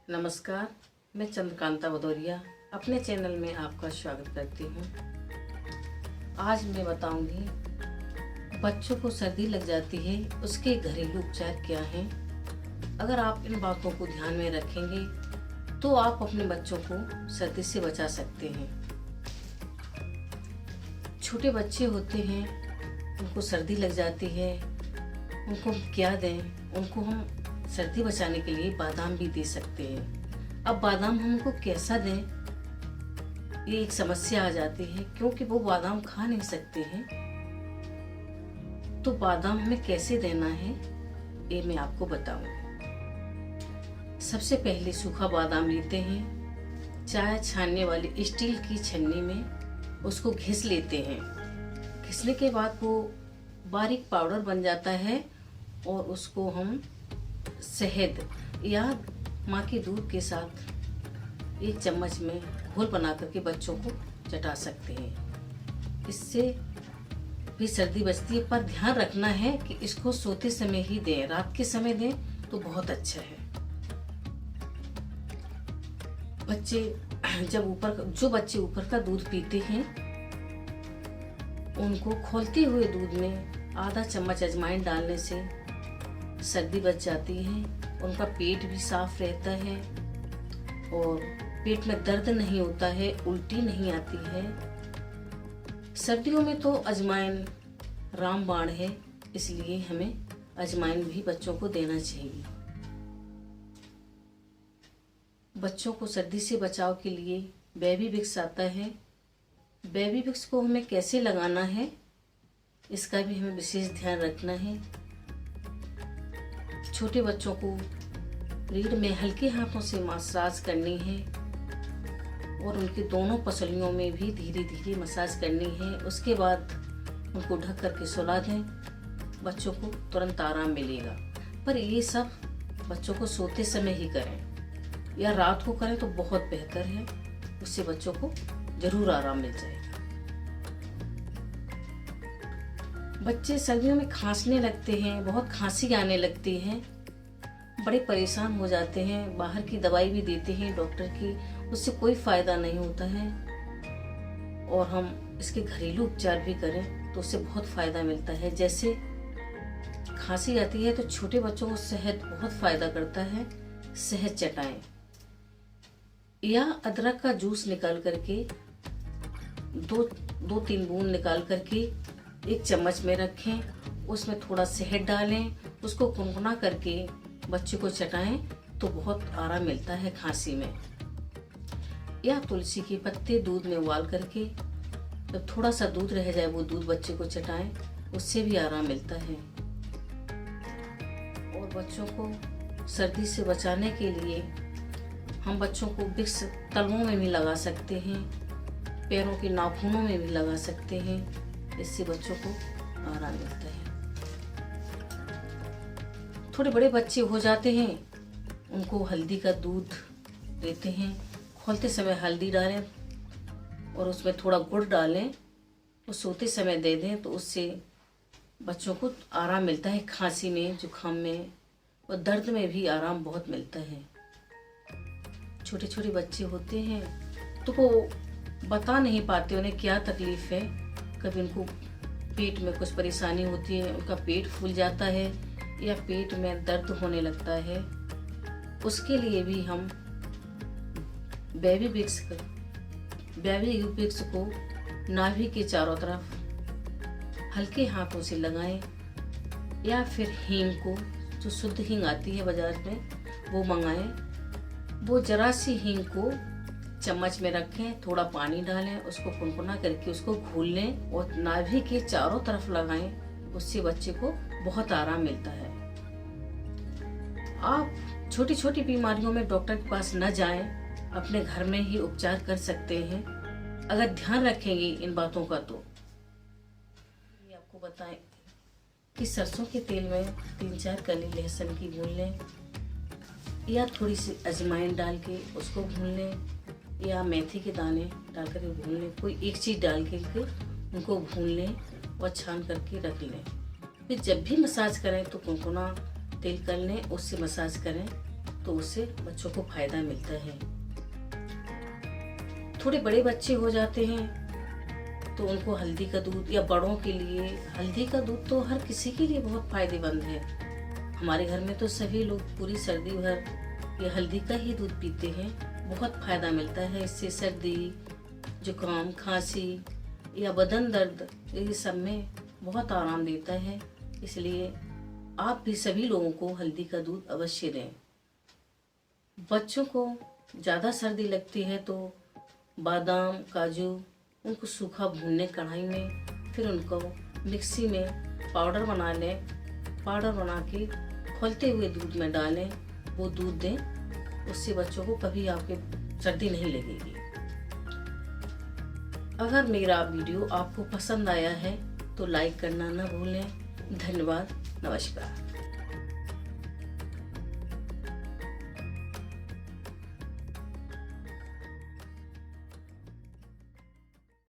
नमस्कार, मैं चंद्रकांता भदौरिया अपने चैनल में आपका स्वागत करती हूँ। आज मैं बताऊंगी बच्चों को सर्दी लग जाती है उसके घरेलू उपचार क्या हैं। अगर आप इन बातों को ध्यान में रखेंगे तो आप अपने बच्चों को सर्दी से बचा सकते हैं। छोटे बच्चे होते हैं, उनको सर्दी लग जाती है, उनको क्या दें? उनको हम सर्दी बचाने के लिए बादाम भी दे सकते हैं। अब बादाम हमको कैसा दें, ये एक समस्या आ जाती है क्योंकि वो बादाम खा नहीं सकते हैं। तो बादाम हमें कैसे देना है ये मैं आपको बताऊंगी। सबसे पहले सूखा बादाम लेते हैं, चाय छानने वाली स्टील की छन्नी में उसको घिस लेते हैं। घिसने के बाद वो बारीक पाउडर बन जाता है और उसको हम शहद या माँ के दूध के साथ 1 चम्मच में घोल बना करके बच्चों को चटा सकते हैं। इससे भी सर्दी बचती है, पर ध्यान रखना है कि इसको सोते समय ही दें। रात के समय दें तो बहुत अच्छा है। जो बच्चे ऊपर का दूध पीते हैं उनको खौलते हुए दूध में आधा चम्मच अजवाइन डालने से सर्दी बच जाती है। उनका पेट भी साफ रहता है और पेट में दर्द नहीं होता है, उल्टी नहीं आती है। सर्दियों में तो अजवाइन रामबाण है, इसलिए हमें अजवाइन भी बच्चों को देना चाहिए। बच्चों को सर्दी से बचाव के लिए बेबी विक्स आता है। बेबी विक्स को हमें कैसे लगाना है इसका भी हमें विशेष ध्यान रखना है। छोटे बच्चों को रीढ़ में हल्के हाथों से मसाज करनी है और उनके दोनों पसलियों में भी धीरे धीरे मसाज करनी है। उसके बाद उनको ढक करके सुला दें, बच्चों को तुरंत आराम मिलेगा। पर ये सब बच्चों को सोते समय ही करें या रात को करें तो बहुत बेहतर है, उससे बच्चों को जरूर आराम मिल जाएगा। बच्चे सर्दियों में खांसने लगते हैं, बहुत खांसी आने लगती है, बड़े परेशान हो जाते हैं। बाहर की दवाई भी देते हैं डॉक्टर की, उससे कोई फायदा नहीं होता है। और हम इसके घरेलू उपचार भी करें तो उससे बहुत फायदा मिलता है। जैसे खांसी आती है तो छोटे बच्चों को शहद बहुत फायदा करता है, शहद चटाएं या अदरक का जूस निकाल करके 2-3 बूंद निकाल करके 1 चम्मच में रखें, उसमें थोड़ा शहद डालें, उसको गुनगुना करके बच्चे को चटाएं तो बहुत आराम मिलता है खांसी में। या तुलसी के पत्ते दूध में उबाल करके जब थोड़ा सा दूध रह जाए वो दूध बच्चे को चटाएं, उससे भी आराम मिलता है। और बच्चों को सर्दी से बचाने के लिए हम बच्चों को विक्स तलवों में भी लगा सकते हैं, पैरों के नाखूनों में भी लगा सकते हैं, इससे बच्चों को आराम मिलता है। थोड़े बड़े बच्चे हो जाते हैं, उनको हल्दी का दूध देते हैं, खोलते समय हल्दी डालें और उसमें थोड़ा गुड़ डालें, वो सोते समय दे दें तो उससे बच्चों को आराम मिलता है। खांसी में, जुकाम में और दर्द में भी आराम बहुत मिलता है। छोटे छोटे बच्चे होते हैं तो वो बता नहीं पाते उन्हें क्या तकलीफ है। कभी उनको पेट में कुछ परेशानी होती है, उनका पेट फूल जाता है या पेट में दर्द होने लगता है, उसके लिए भी हम बेबी विक्स को नाभि के चारों तरफ हल्के हाथों से लगाएं या फिर हींग को, जो शुद्ध हींग आती है बाजार में, वो मंगाएं। वो जरा सी हींग को चम्मच में रखें, थोड़ा पानी डालें, उसको कुनकुना करके उसको घोल लें और नाभि के चारों तरफ लगाएं, उससे बच्चे को बहुत आराम मिलता है। आप छोटी छोटी बीमारियों में डॉक्टर के पास न जाएं, अपने घर में ही उपचार कर सकते हैं अगर ध्यान रखेंगे इन बातों का। तो आपको बताएं कि सरसों के तेल में 3-4 कली लहसुन की भून लें या थोड़ी सी अजवाइन डाल के उसको भून लें या मेथी के दाने डाल कर भून लें। कोई एक चीज़ डाल के उनको भून लें और छान करके रख लें। फिर जब भी मसाज करें तो कुनकुना तेल कर लें, उससे मसाज करें तो उससे बच्चों को फायदा मिलता है। थोड़े बड़े बच्चे हो जाते हैं तो उनको हल्दी का दूध, या बड़ों के लिए हल्दी का दूध तो हर किसी के लिए बहुत फायदेमंद है। हमारे घर में तो सभी लोग पूरी सर्दी भर ये हल्दी का ही दूध पीते हैं। बहुत फायदा मिलता है इससे, सर्दी, जुकाम, खांसी या बदन दर्द, ये सब में बहुत आराम देता है। इसलिए आप भी सभी लोगों को हल्दी का दूध अवश्य दें। बच्चों को ज़्यादा सर्दी लगती है तो बादाम, काजू, उनको सूखा भूनने कढ़ाई में, फिर उनको मिक्सी में पाउडर बना लें। पाउडर बना के खौलते हुए दूध में डालें, वो दूध दें। उससे बच्चों को कभी आपके सर्दी नहीं लगेगी। अगर मेरा वीडियो आपको पसंद आया है तो लाइक करना न भूलें। धन्यवाद। नमस्कार।